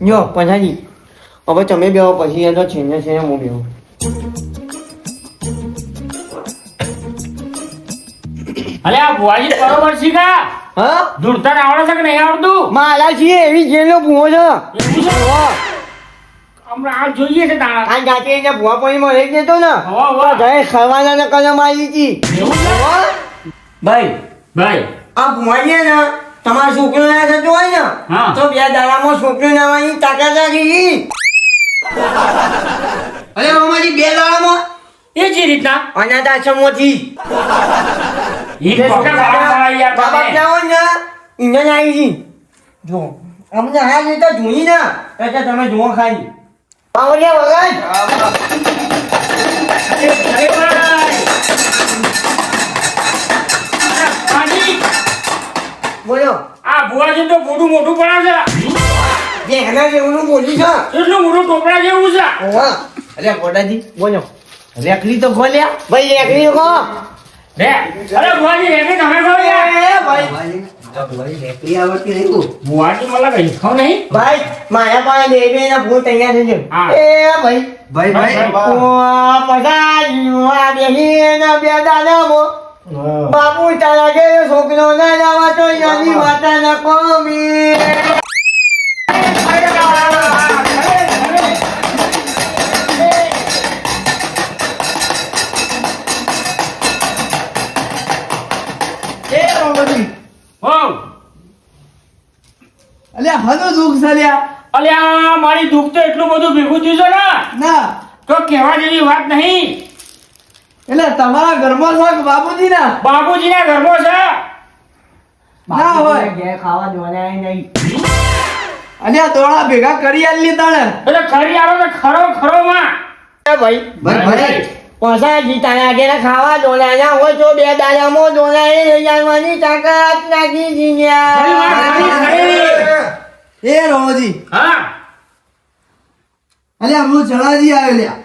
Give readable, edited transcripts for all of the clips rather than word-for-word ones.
જો પછાજી હવે તમે બેહો પછી એ તો છેને છે હું બેહો. અલે આ ભુવાજી બરોબર છે કા હા ધૂળતા આવડે છે કે નહીં આવડતું મારા છીએ એવી જેલનો ભૂવો છે. એવું છે? હમણાં આ જોઈએ છે તારા આ જાતે એને ભૂવા પાણીમાં રહી જતો ને હવા હવા ઘરે ખરવાના ને કલમ આવી હતી. એવું છે? ભાઈ ભાઈ આ ભૂવાજી ને તમારા છોકરો ના થતો હોય ને હા. તો 2 દાડામાં છોકરો નાવાની તાકાત રાખી. અરે મામાજી 2 દાડામાં એ જે રીતના અનાથ આશ્રમમાંથી એ પગા મારવા યાર બાબા તમે. ના હોય ને ઇન્જન આવી છે. જો અમને હા લેતા જોઈ ને એટલે તમે જુઓ ખાલી પાવડિયા વગર અરે ભાઈ. અરે પાજી, બોલો આ ભુવાજી તો મોટું મોટું પડે જે એના જેવું બોલી છે. છે એટલું મોટું ટોપરા જેવું છે ઓવા અરે ગોડાજી બોલો રેકડી તો ખોલ્યા ભાઈ રેકડી ખો રે અરે ભુવાજી રે તમે કહો યાર ભુવાજી મને કઈ ખાવ નહીં ભાઈ મારા પાસે દેવી ના ફૂલ તૈયાર છે જો. હા. એ ભાઈ પગાર બેહી ના 2 દાડામાં બાપુ તારા કે છોકરો ના લાવા તો યાની માતા ના કોમી હો અલ્યા હનો દુઃખ છે લ્યા અલ્યા મારી દુઃખ તો એટલું બધું ભેગું થયું છે ને ના તો કહેવા જેવી વાત નહીં એટલે તમારા ઘરમાં છો કે બાબુજી ના બાબુજીના ઘરમાં છે ના હોય ઘેર ખાવા જોવાના નહીં. અલ્યા દોડા ભેગા કરી આલી તાણે એટલે ખરી આવે તો ખરો ખરો માં ભાઈ ભાઈ પાછા જીતાના આગળ ખાવા દોડાના હોય તો 2 દાડામાં દોડાએ લઈ જવાની તાકાત નાખી ખરી વાત, ખરી, ખરી. એ રોમજી હા અલ્યા હું જણાજી આવ્યો લ્યા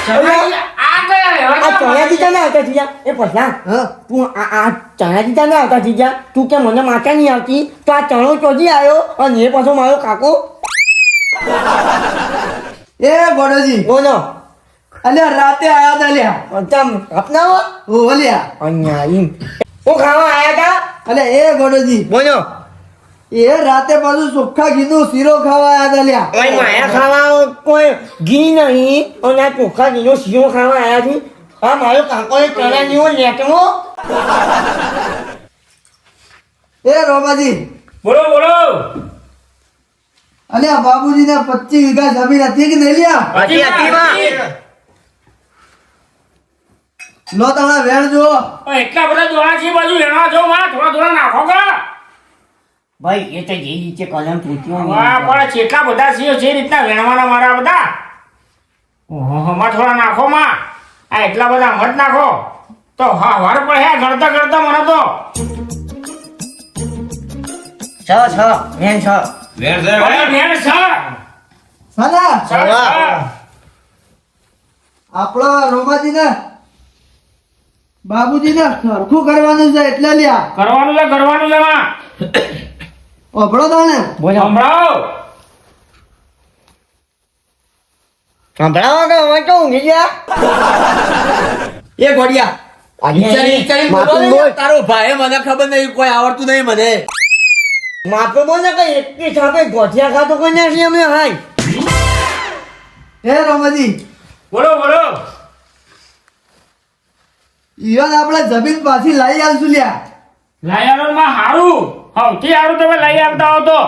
ચણાઈ આ કયા આ એવા ચણા જીતા ના આવતા થઈ જા એ પછા હા તું આ ચણા જીતા ના આવતા થઈ જા તું કે મને માતા નહીં આવતી તો આ ચણો ચોજી આવ્યો અને એ પાછો મારો કાકો એ ગોડોજી બોલો અલ્યા રાતે આયા તા લ્યા તમ અપનાવો ઓ અલ્યા અહીંયા ઈમ હું ખાવા આયા તા અલ્યા એ ગોડોજી બોલો એ રાતે પાછું ચોખ્ખા ઘીનું શીરો ખાવા આયા તા લ્યા ભાઈ માયા ખાવા કોઈ ઘી નહીં અને આ ચોખ્ખા ઘીનો શીરો ખાવા આયા છે આ મારો કાકો એ ચણા જેવો નેટમો એ રોમાજી બોલો બોલો અલ્યા બાબુજી ને 25 વીઘા જમીન હતી કે નહીં લ્યા હતી હતી માં લો તાણા વેણ જો એટલા બધા દોડા છે બાજુ એના જો માં થોડા થોડા નાખો કા ભાઈ એ તો જે રીતે કલમ તૂટ્યો વાહ પણ કેટલા બધા છે જે રીતના વેણવાના મારા બધા ઓહો માં થોડા નાખો માં આ એટલા બધા મત નાખો તો હા વાર પડે ગણતા ગણતા મને તો છ મેન છ અરે વેણ છે સાલા છે, છે. આપણા રોમાજી ને બાબુજી ને સરખું કરવાનું છે એટલે લ્યા કરવાનું છે માં ઓભળો તાણે બોલો સંભળાવો સંભળાવો કે અમે તો ઊંઘી ગયા એ ગોડિયા માથું બોલ તારો ભાઈ મને ખબર નહીં કોઈ આવડતું નહીં મને માથું બોલ ને કઈ એકલી છાપે ગોઠિયા ખાતો કોઈ નથી અમને હાય હે રોમાજી બોલો બોલો ઈવન આપણે જમીન પાછી લાવી આલશું લ્યા લાયાનો માં હારું સૌથી હારું તમે લઈ આવતા હો તો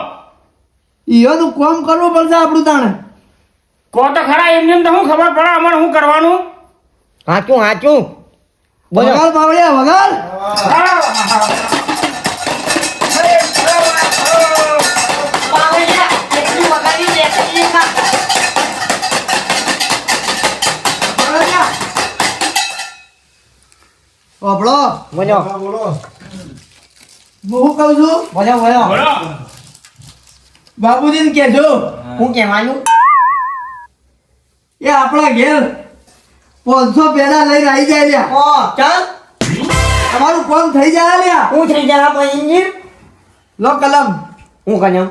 ઈવન નું કામ કરવું પડશે આપણું તાણે કહો તો ખરા એમને તો શું ખબર પડે અમારે શું કરવાનું હાચું બોલો વગાડ બાવળિયા વગાડ ઓભળો બોલો હું શું કહું છું બોલો બોલો બોલો બાબુજીને કહેજો હું કહેવાનું એ આપણા ઘેર 500 પેડા લઈને આવી જાય લ્યા ઓ ચાલ તમારું કામ થઈ જાય લ્યા હું થઈ જા પછી લો કલમ હું કન્યા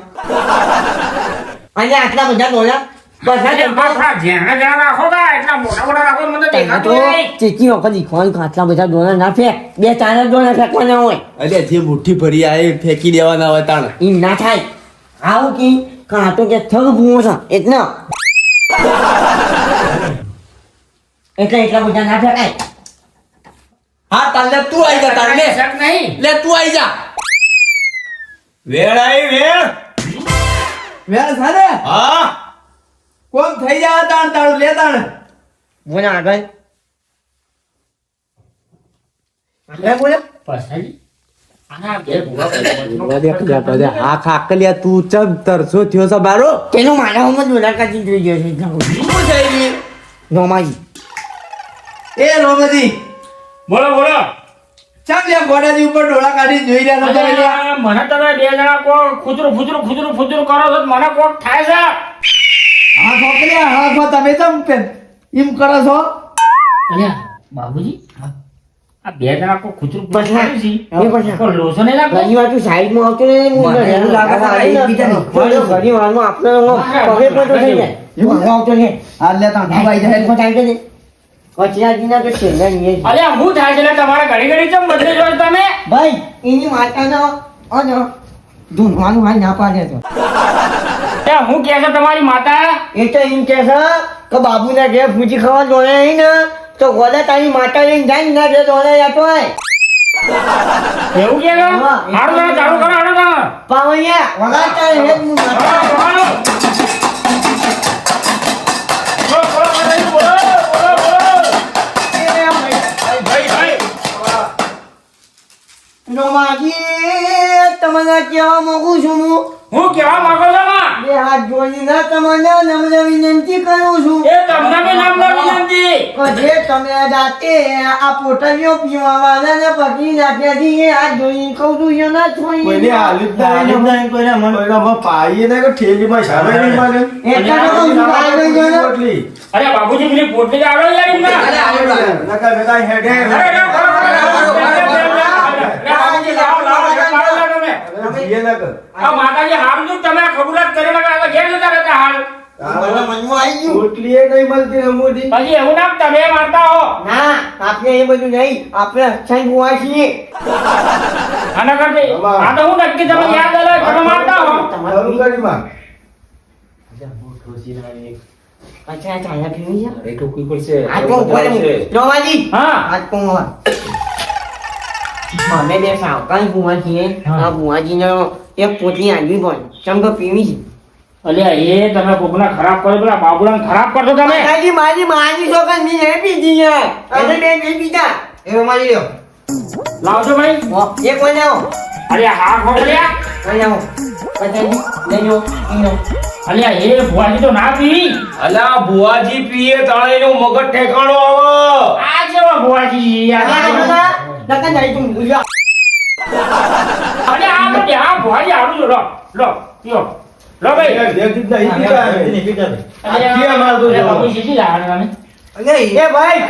અને આટલા બધા ડોલા બધા અરે બાપા, જેણે જેણે રાખો કા, એટલા મોટા મોટા રાખો, મને તો તો દેખાતું નહીં. ચેચી વખત શીખવાનું કે આટલા બધા ડોલા ના ફેંક 2-4 ડોલા ફેંકવાના હોય અરે જે મુઠ્ઠી ભરી આવે એ ફેંકી દેવાના હોય તાણ એમ ના થાય આવું કે કાંટો કે થગ ભૂવો છે એટલે એટલા બધા ના ફેંકાય હા તાણ લે તું આઈ જા તાણ લે શક નહીં. લે તું આઈ જા વેળ આવી વેળ વેલ સાને હા કોમ થઈ જાય તાણ તાણ લે તાણ બોલા આગળ આગળ બોલો પછાડી. આના બે ભૂવા પડ્યા. આ ખાકલિયા તું ચમ તરસો થયો છે બારો તેનો મારા હોમ જ મુલાકાતી જોઈ ગયો છે શું થઈ ગયું નોમાજી એ રોમજી બોલો બોલો. ચમ લે ગોડાજી ઉપર ડોળા કાઢી જોઈ રહ્યા છો તમે લ્યા? અરે, મને તમે બે જણા કોક ખુચરું ફુચરું કરો છો તો મને કોક થાય છે. હા છોકરીયા હા તો તમે ચમ એમ કરો છો અલ્યા, બાબુજી, આ બે જણા કોક ખુચરું બસ ના. ફુચરું છે. એ બસ ના. કોઈ લોચો નહીં લાગતો? ઘણી વાર તું સાઈડમાં આવતો ને મને એવું લાગે છે આ એકબીજાને ઘણી વારમાં આપણે પગે પડતો થઈ જાય હું આવતો ને હા લે તાણ તું આઈ જા કચરાજીના તો છેલ્લા નહીં અલ્યા, હું થાય છે એટલે તમારે ઘડી ઘડી ચમ બદલી છો તમે? ભાઈ એની માતાનો અને ધૂનવાનું હાલ ના પાડે તો ત્યાં હું કહે છે તમારી માતા? એ તો એમ કે છે કે બાબુના ઘેર ફૂજી ખાવા દોડે નહીં ને તો ગોડા તારી માતા લઈને જાય ને ના ઘેર દોડે જતો હોય એવું કે છે? હા. હારું તમે ચાલુ કરો, હારું તમે. પાવૈયા વગાડતા હે જ હું માતા બોલો, બોલો. બોલો, બોલો, બોલો, બોલો, બોલો. ભાઈ, ભાઈ. નોમાજી તમને કહેવા માંગુ છું હું કહેવા માંગો છો માં? બે હાથ જોડીને તમને નમ્ર વિનંતી કરું છું એ તમને બી નામ ના વિનંતી. કે જે તમે જાતે આ પોટલીઓ પીવાવાળા ને પકડી નાખ્યા છે એ હાથ જોઈને કહું છું એ ના છોડી કોઈને હાલી જ નહીં કોઈને આમાં પાઈએ ને કે ઠેલીમાં શામે નહીં મારે એટલા તો કહું છું, આ લઈ જાઓ ને. પોટલી અરે બાબુજી, પેલી પોટલી તો આવડે યાર એમને. નકા બેટા હેડે અરે, લાવો, બાબુજી, લાવો, લાવો, લાવો તમે. જીએ ના કર આ માતાજી હારું જો તમે આ ખબૂલાત કરી નાખો, આ ઘેર જતા રહેતા હાલ. મને મનમાં આવી ગયું પોટલી એ નહીં મળતી રમૂજી પછી એવું નામ તમે મારતા હો. ના આપણે એ બધું નહીં આપણે અક્ષય ગુવા છીએ આના કરતી આ તો હું નક્કી તમે યાદ અલગ તમે મારતા હો. મારું કરીમાં અચ્છા ચાલ્યા પીવી છે અરે ટોકી પડશે આ તો બોલે નોમાજી હા. આ કોંગવા અમે બે સાવકાશ ગુવા છીએ હા. આ ગુવાજીનો એક પોટલી આગવી પણ ચમકો પીવી છે અલ્યા એ તમે કોકના ખરાબ કરો, પેલા બાબુલાને ખરાબ કરશો તમે. માતાજી મારી માની છોકર ની નહીં પીધી યાર અમે બે નહીં પીતા એ મારી લ્યો લાવજો ભાઈ. એ કોઈ આવો અરે હા ખોખલ્યા. કોઈ આવો પતાજી લઈ લો પીનો અલ્યા એ ભુવાજી તો ના પી. અલા બુઆજી પીએ તાળીનું મગજ ઠેકાણો આવે આ જેવા ભુવાજી યાર. નકા નહીં તું ભૂલ્યા અરે આ તો આ ભુવાજી આવું છો. લો લો પીઓ લો ભાઈ. અરે, અરે બાબુજી શીખી લાવવાના તમે. એ ભાઈ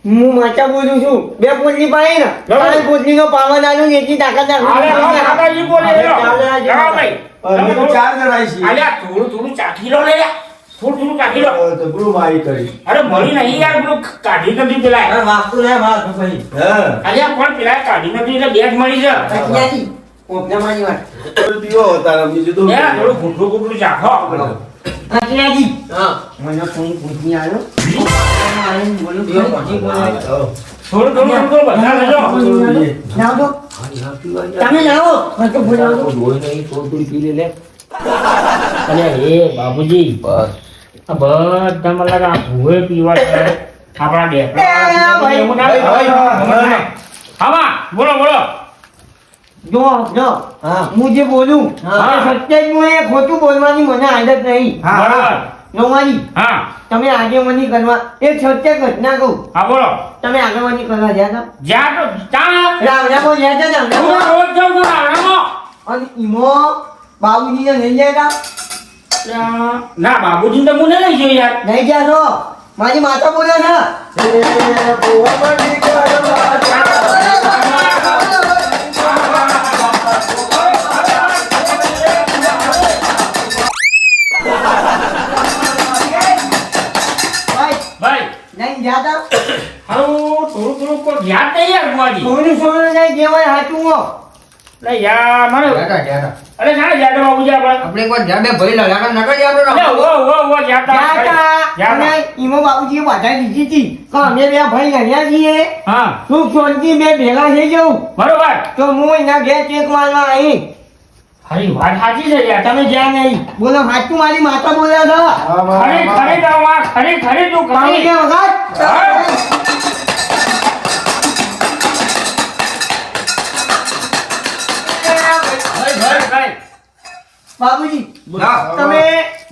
હું માચા બોલું છું બે પોટલી પાઈ ને ત્રણ પોટલી નો પાવન આલું ને એટલી તાકાત અરે લો, માતાજી બોલે લો. લો ભાઈ. અમે તો 4 જણા છીએ અલ્યા થોડું ચાખી લો લે. થોડું ચાખી લો. તો ગુરુ મારી કરી અરે મળી નહીં યાર, પેલું કાઢી નથી પેલા. હા અલ્યા પણ પેલા કાઢી નથી એટલે બેગ મળી છે. ક્યાંથી કોપના મારી વાત પીવો તારા બીજું તો એ થોડું ઘૂંટું ઘૂંટું ચાખો. કાકીયાજી મને કોઈ પૂછની આવ્યો બોલું થોડું બધા લેજો. લાવો તમે લાવો હું તો બોલાવો અલ્યા એ બાબુજી, આ બધા મને લાગે આ ભૂવે પીવા છે. આપણા ડેકડા એવું ના થાય. આમાં બોલો બોલો. જો હું જે બોલું એ સત્ય જ બોલે ખોટું બોલવાની મને આદત નહીં બરાબર. નોમાજી હા તમે આગેવાની કરવા એક સત્ય ઘટના કહું હા બોલો. તમે આગેવાની કરવા ગયા હતા જ્યાં તો ત્યાં રાવણામાં ગયા હતા હું રાવણામાં રોજ જાઉં છું રાવણામાં. અને ઈમો બાબુજીને લઈ ગયા હતા ના બાબુજી તો હું નહીં લઈ ગયો યાર. નહીં ગયા છો મારી માતા બોલે છે નહીં ગયા તા હારું થોડું કોઈ યાદ નહીં યાર બુઆજી સોનું નહીં જેવાય હાચું હો લે યાર મને અરે જાણે જાડે બાબુજી આપણે ઓ જાતા અને ઈમો બાબુજીએ બાધા દીધી હતી કે અમે બે ભાઈ લડ્યા છીએ હા સુખ શાંતિ બે ભેગા થઈ જવું બરોબર તો હું એના ઘેર ચેક મારવા આવી ખરી વાત સાચી છે યાર તમે જ્યાં નહીં બોલો હાચું મારી માતા બોલ્યા છો ખરી ખરી ગાવા ખરી તું પાણી ખરી કે વખત બાબુજી તમે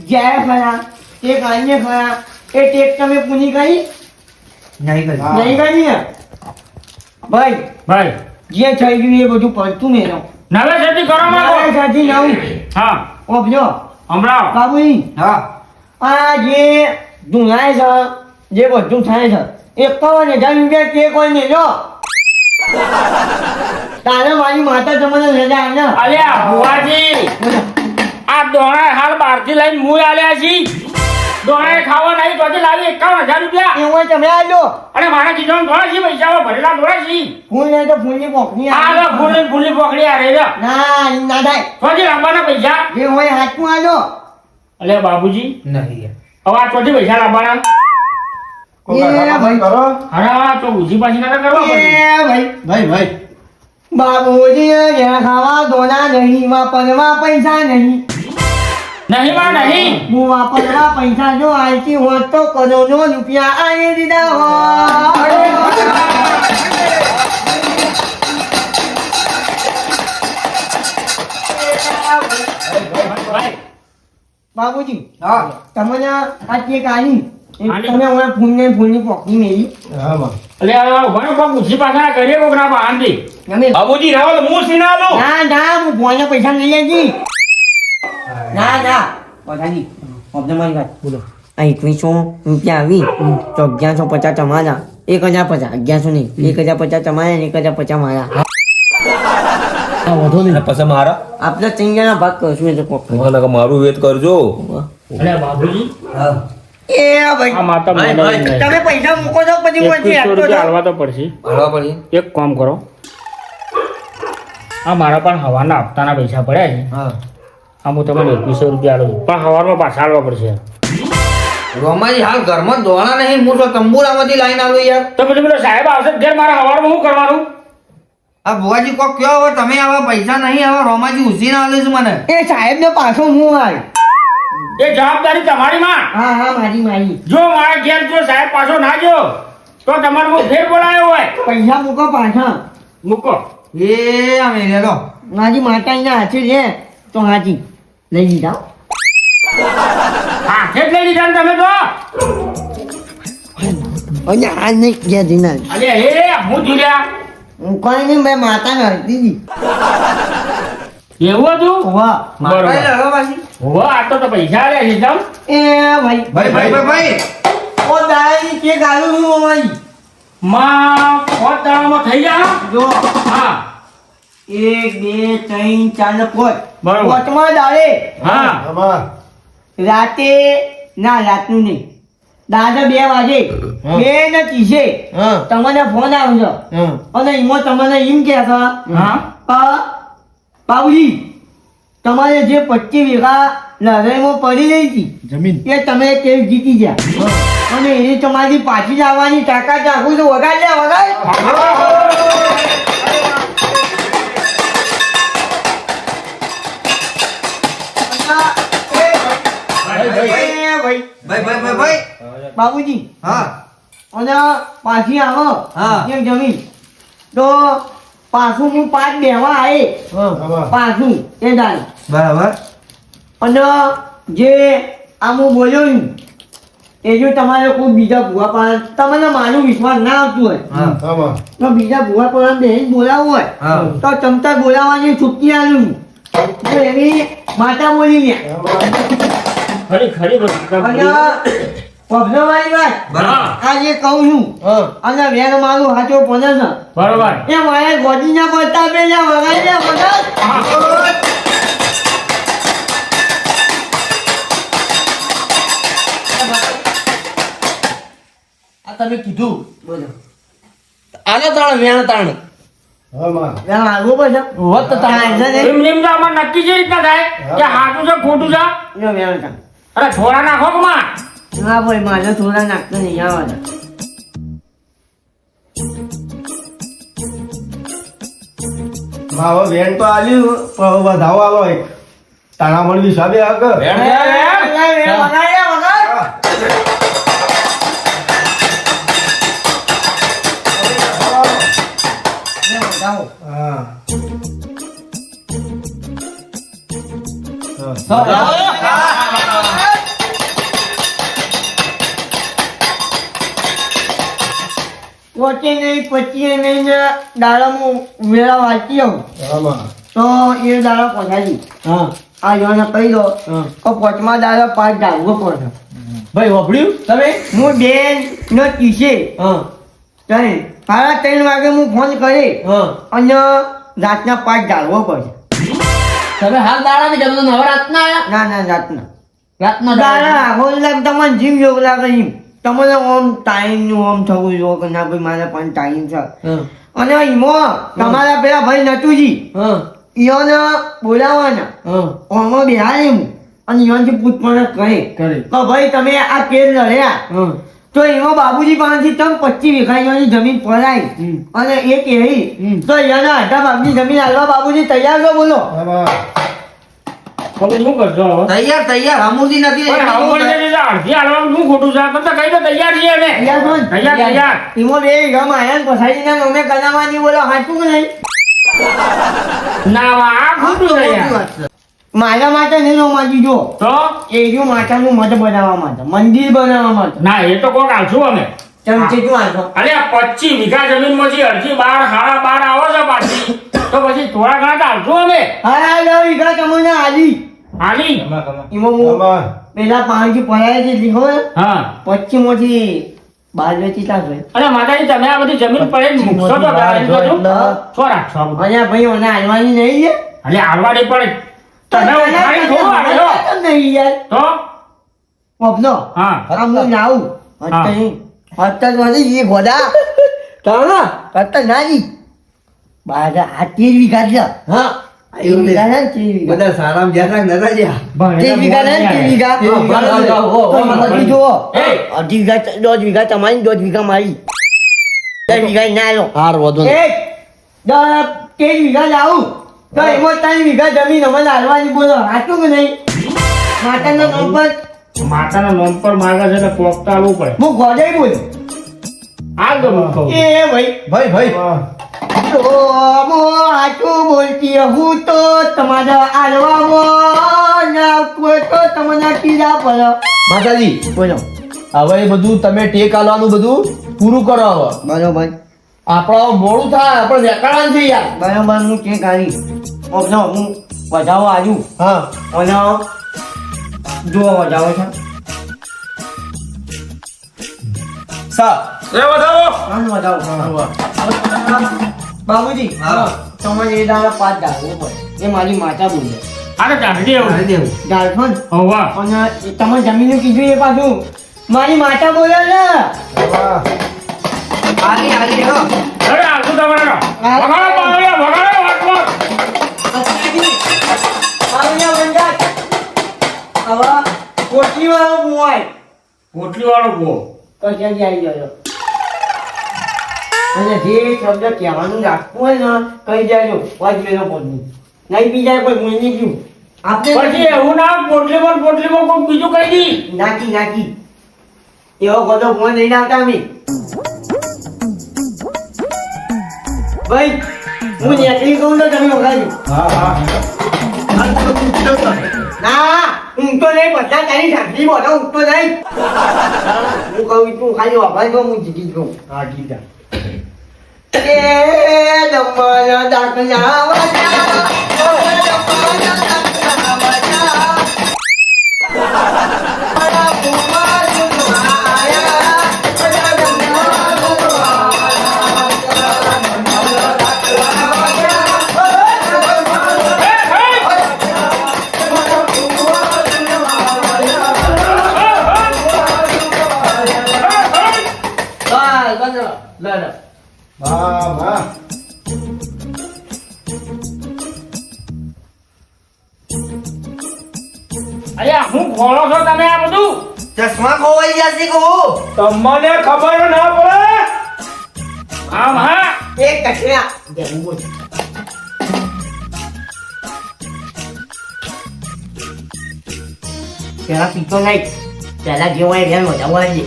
જ્યારે ખરા એક અન્ય ખરા એ ટેક તમે પૂરી કરી નહીં કરી ને ભાઈ ભાઈ જે થઈ ગયું એ બધું પડતું ને એનો નવે સતી કરો મારે માં સાથી નવું હા ઓપજો હમણાં બાબુજી આ જે ધૂણાય છે જે બધું થાય છે 51,000 રૂપિયા કે કોઈ ને જો તારે મારી માતા તમને રજા આલે અલ્યા બુઆજી આ દોણા હાલ બહારથી લઈને મુય આલ્યા છી દોણા ખાવા નહીં તો લાવી 51,000 રૂપિયા એવું તમે આલ્યો અને મારા કીધું થોડા છી પૈસા ભરેલા થોડા છી ફૂલ નહીં તો ફૂલની પોખની આ લો ફૂલની પકડી આ રે ના ના થાય થોડી લાવવાના પૈસા જે હોય હાથમાં આલો અલ્યા બાબુજી હવે આ ચોથી પૈસા લાવવાના અરે તો ઉજી પાછી ના કરવા પડે બાબુજી ઘેર ખાવા દોના નહીં વાપરવા પૈસા નહીં નહીં માં નહીં હું વાપરવા પૈસા જો આલતી હોત તો કરોડો રૂપિયા આલી દીધા હોત બાબુજી તમને આ ચેક આલી તમે હવે ફૂલની પોખી મેલી અલ્યા ઉભાનો કોક ઉજી પાછા કરીએ કોક ના બાંધી અમે બાબુજી રાવલ હું સીના લો ના હું ફોને પૈસા લઈ લેજી ના પૈસાની ઓબ્ઝર્વ મારી વાત બોલો આ 2100 રૂપિયા આવી તો 1150 તમારા 1050 1100 નહીં 1050 તમારા ને 1050 મારા વધો નહીં પછી મારા આપણે ચિંગાના ભાગ કરશું એટલે કોક મારું વેત કરજો અલ્યા બાબુજી એ ભાઈ આ માતા મને તમે પૈસા મૂકો છો પછી હું 2100 રૂપિયા હાલવા તો પડશે એક કામ કરો આ મારા પણ હવાના હપ્તાના પૈસા પડ્યા છે આ હું તમને 2100 રૂપિયા આલું છું પણ હવારમાં પાછા આલવા પડશે રોમાજી હાલ ઘરમાં દોણા નહીં હું તો તંબુરામાંથી લાઈન આલું યાર તો પછી પેલો સાહેબ આવશે ઘેર મારા હવારમાં શું કરવાનું આ ભુવાજી કોક કયો હવે તમે આવા પૈસા નહીં હવે રોમાજી ઉસીને આલે છે મને એ સાહેબ ને પાછો હું આવ્યો એ જવાબદારી તમારી માં હા મારી જો મારા ઘેર જો સાહેબ પાછો ના જો તો તમારે હું ફેર બોલાયો હોય પૈસા મૂકો પાછા મૂકો એ અમે લેલો મારી માતાના હાથે છે તો હાજી લઈ લીધા હાથે જ લઈ લીધા ને તમે તો અને આ નહીં ગયા દીના અલ્યા હે હું જોડ્યા હું કોઈ નહીં મેં માતાને હરતી હતી એવું હતું વાહ બરોબર આ તો પૈસા આલ્યા છે તમ એ ભાઈ ભાઈ ઓ દાઈ કે ગાલું છું અમારી માં પોત દાડામાં થઈ જા જો હા 1 2 3 4 5 બરોબર. પોતમાં દાડે હા રાતે ના રાતનું નહીં દાદા 2 વાગે 2 ને 30 તમને ફોન આવજો અને એમાં તમને એમ કે હા બાબુજી તમારે જે 25 વીઘા લડાઈમાં પડી રહી હતી જમીન એ તમે તે જીતી ગયા અને એની તમારી પાછી લાવવાની તાકાત રાખું તો વગાડ ભાઈ બાબુજી હા અને પાછી આવો હા. એક જમીન તો પાછું હું 5 બેવા આવે પાછું એ દાડી બરાબર અને જે આ હું બોલ્યો ને એ જો તમારે કોઈ બીજા ભૂવા પર તમને મારું વિશ્વાસ ના આવતું હોય તો બીજા ભૂવા પર બેન બોલાવવું હોય હા. તો ચમચા બોલાવવાની છૂટકી આલું તો એની માતા બોલી ગયા ખરી અને પગલવાળી વાત હા આ જે કહું છું અને વેર મારું હાચો પડે છે બરોબર એ મારે ગોદીના પડતા પેલા વગાડ્યા વગર તમે કીધું બોલો આને તાણ વેણ તાણ હા માં ત્યાં આગળ પછી હોત તો તાણ છે ને એમ નેમ તો આમાં નક્કી જે રીતના થાય કે હાચું છે ખોટું છે જો વેણ કામ અરે છોડા નાખો કે માં હા ભાઈ મારે થોડા નાખતો નહીં આવવાના માં હવે વેણ તો આલ્યું પણ હવે વધાવો આલો એક તારા મળી હિસાબે આગળ વેણ છે, વેણ. હા પોતે નહીં પચીએ નહીં ને દાડામાં વેળા વાંચી આવું આમાં તો એ દાડા પહોંચાડી હા આ યોને કહી દો હા. તો પાંચમા દાડા પાંચ ડાળવો પડશે ભાઈ વાપર્યું તમે હું બેન નો કીશે હા ત્રણ 3:30 વાગે હું ફોન કરી હા અને રાતના 5 ડાળવો પડશે તમે હાલ દાડા ની કીધું હવે રાતના આયા ના ના રાતના રાતના દાડા આખો લાગ તમને જીમ યોગ લાગે એમ તમને ઓમ ટાઈમ નું ઓમ થવું જો કે ના ભાઈ મારે પણ ટાઈમ છે હા અને એમાં તમારા પેલા ભાઈ નટુજી હા ઈયોને બોલાવવાના હા ઓમાં બેહાડી હું અને ઈયોનથી પૂછપરછ કરે કરે કે ભાઈ તમે આ કેસ લડ્યા હા તો એમાં બાબુજી પાસેથી તમે 25 વીઘાની જમીન પડાઈ હમ. અને એ કહી તો એના અડધા ભાગની જમીન આલવા બાબુજી તૈયાર છો બોલો આમાં હવે શું કરશો હવે તૈયાર તૈયાર હમુજી નથી પણ સાંભળીને જે અડધી હાલવાનું શું ખોટું છે તમે તો કહી દો તૈયાર છીએ અમે તૈયાર છો ને? તૈયાર તૈયાર એમાં 2 વીઘામાં આયા ને પછાડીને અમે કલાવાની બોલો સાચું કે નહીં ના આ ખોટું છે યાર. મારા માટે નહીં રોમાજી જો તો એ જો માતાનું મઠ બનાવવા માટે મંદિર બનાવવા માટે ના એ તો કોક આલશું અમે ચમચે શું આશો અરે આ 25 વીઘા જમીન માંથી અડધી 12 આવે છે પાછી તો પછી થોડા ઘણા તો આલશું અમે હા 10 વીઘા તમને આલી હાલી એમાં હું આમાં પેલા પાણીથી પડાય છે લીધો હા 25 માંથી 12 વેચી તાકવે અરે માતાજી તમે આ બધી જમીન પડે મૂકશો તો ગાળી દો છો. છો રાખશો આ બધું. અને ભાઈ મને હાલવાની નહીં છે અરે હાલવાની પડે તમે ઉખાડી થોડું આલ્યો. નહીં યાર તો ઓપનો હા આ હું નાવું અત્યારે વધી એ ગોદા તાણા કરતા નાની બાજા આ 13 વીઘા છે હા 13 વીઘા છે ને 13 વીઘા બધા સારામાં જ્યાં રાખ નતા જ્યાં 13 વીઘા છે ને 13 વીઘા બધી જુઓ એ. અઢી વીઘા 10 વીઘા તમારી 10 વીઘા મારી 10 વીઘા ના લો હાર વધુ એક 13 વીઘા લાવું તો એમાં 3 વીઘા જમીન અમારે હાલવાની બોલો સાચું કે નહીં માતાના નામ પર માતાના નામ પર માગે છે એટલે કોક તો આલવું પડે હું ગોડાઈ બોલ હાલ તો હું કહું. એ ભાઈ ભાઈ તો મો સાચું બોલતી હું તો તમારા હાલવામાં ના કોઈ તો તમને કીધા પડે માતાજી બોલો હવે એ બધું તમે ટેક આલવાનું બધું પૂરું કરો હવે બરોબર આપણો મોડું થાય આપણે વેકાળા છે યાર બરોબર હું કે કાઢી ઓપનો હું વધાવો આજુ હા અને જો વધાવો છે સા એ વધાવો આનો વધાવો બાબુજી હા. તમારે એ દાડા 5 ડાળવો પડે એ મારી માતા બોલે અરે ચાલજી એવું દેવું ડાળખો ને હોવા અને એ તમે જમીન કીધું એ પાછું મારી માતા બોલે છે આમાં આલી આલી હો અરે હાલશું તમારે વગાડો પાવડિયા વગાડો વાટમાં હવે કોટલી વાળો મોય પોટલી વાળો ગો તો ક્યાંથી આવી ગયો અને જે શબ્દ કહેવાનું રાખવું હોય ને કહી જાજો વાજ મેલો પોટલી નહીં બીજા કોઈ મૂઈ ગયું પછી આપણે એવું ના પોટલીમાં કોઈ બીજું કઈ દી નાખી એવો ગોદો ફોન લઈને આવતા અમે ભાઈ હું નીકળી કહું તો તમે વગાડજો હા હા ના ઊંઘતો નહીં બધા તારી ઢાંકલી બોલો ઊંઘતો નહીં હું કહું તું ખાલી વગાડજો હું જીતી કહું હા ઠીક છે એ દમણા દાખલા લે લે વાહ વાહ અરે હું ખોળો છો તમે આ બધું ચશ્મા ખોવાઈ ગયા છે કહું તમને ખબર ના પડે આમ હા એ કચરા જેમ બોલ પેલા પીતો નહીં પેલા જે હોય એને વધારવા દે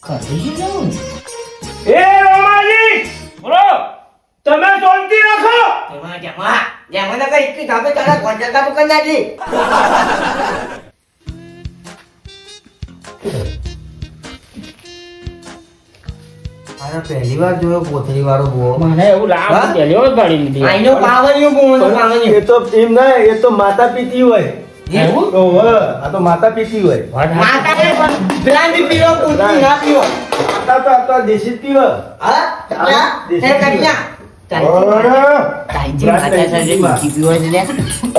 ખરી જવું એ રોમાજી બોલો તમે શાંતિ રાખો એમાં જેમાં જેમાં કઈ એટલી ધાબે તારા કોન્ટ્રાક્ટ કાપુ કરી નાખી અરે પહેલી વાર જોયો કોથળી વાળો બુઓ મને એવું લાગે હા? પહેલી વાર પાડી દીધી આઈનો પાવરિયો બોનો પાવરિયો એ તો એમ ના એ તો માતા પીતી હોય એવું ઓહો આ તો માતા પીતી હોય માતાને પણ બ્રાન્ડ પીવો પૂછી ના પીવો માતા તો આ તો દેશી જ પીવે હા કચરા એ કચરા તાઈજી માતા સાથે પૂછી પીવો છે લે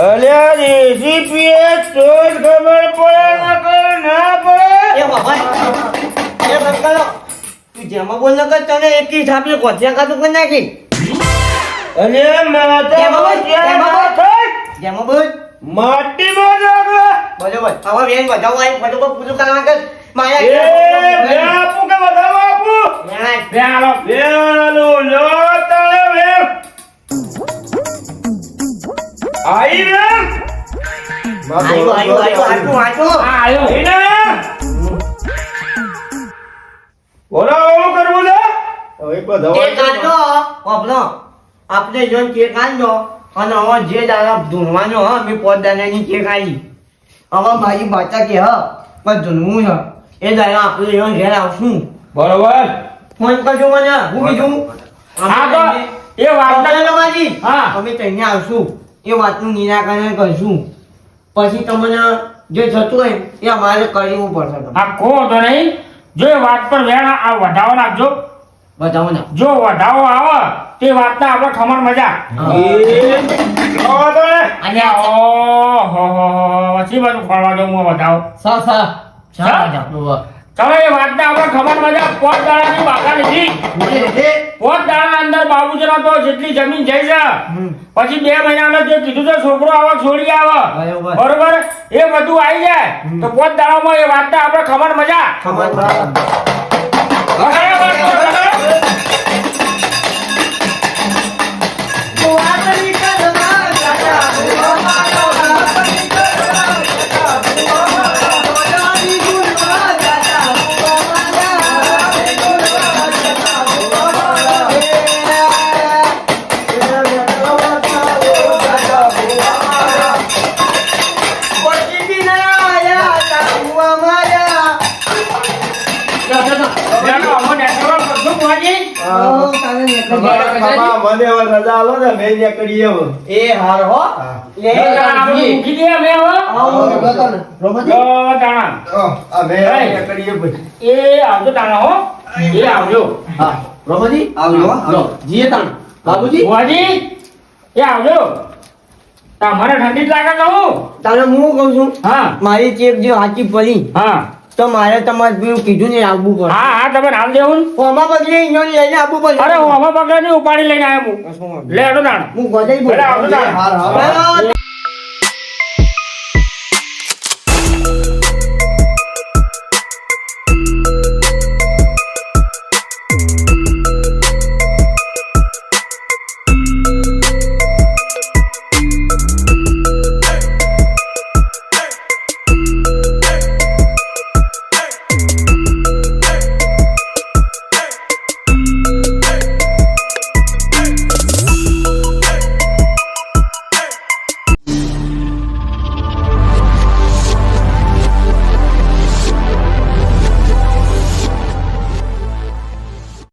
અલ્યા દેશી પીએ તો જ ખબર પડે નકર ના પડે એ બાબા એ બંધ કરો તું જેમાં બોલ નકર તને એકી થાપલે કોથિયા કાતું કરી નાખી અલ્યા માતા એમાં બોલ, એમાં બોલ. થઈ જેમાં બોલ માટી માં જાગલો બરોબર હવે વેન વધાવો આવી ફટોફટ પૂરું કરવા કર મારા એ બે આપું કે વધાવો આપું વેણ બે આલો વેલો લો તારે વે આઈ રે આયો આયો આયો આટલું આટલું આ આયો હિને બોલો ઓલું કરવું છે હવે બધા તે કાઢો કોપનો આપણે જોન કે કાઢો અને હવે જે દાડા ધૂણવાનો હ મે પોત દાડાની કે કાઢી હવે મારી બાચા કે હ પણ ધૂણવું હ એ દાડા આપણે જોન ઘેર આવશું બરોબર ફોન કરજો મને હું કીધું હા તો એ વાત માજી હા. અમે તઈને આવશું એ વાતનું નિરાકરણ કરશું પછી તમને જે થતું હોય એ અમારે કરવું પડશે તમને. આ કો તો નહીં જો એ વાત પર વેણ આ વધાવો નાખજો બતાવો ને જો વધાવો આવે તે વાતના આપણે ખમણ મજા અને ઓહો પછી બધું ફરવા દઉં હું વધાવો સા સા હા? ચાલો એ વાતના આપણે ખમણ મજા પોત દાડાની બાકા લીધી પોત દાડાના અંદર બાબુજીનો તો જેટલી જમીન જઈ છે પછી 2 મહિનાનો જે કીધું છે છોકરો આવે છોડી આવે બરોબર. બરોબર એ બધું આવી જાય તો પોત દાડામાં એ વાતના આપણે ખમણ મજા મને હવે રજા આલો ને મેં ત્યાં કરીએ હવે. એ હાર હો હા. લે મૂકી દે અમે હવે રોમજી દાણા આ મેં ત્યાં કરીએ પછી એ આવજો દાણા હો એ આવજો હા રોમજી આવજો હાલો જીએ તાણ બાબુજી ભુવાજી એ આવજો તમારે ઠંડી જ લાગે કહું તને હું કહું છું હા મારી ચેક જે હાચી પડી હા તો મારે તમારે પેલું કીધું ને આવવું પડે હા હા તમે નામ દેવું હોમા બદલે અહીંયા લઈને આવવું પડે અરે હું હવે પકડ ની ઉપાડી લઈને આવ્યો હું લે હેડો દાણ હું ગોદાઈ ભલે આવજો દાણ હાર હાર બોલ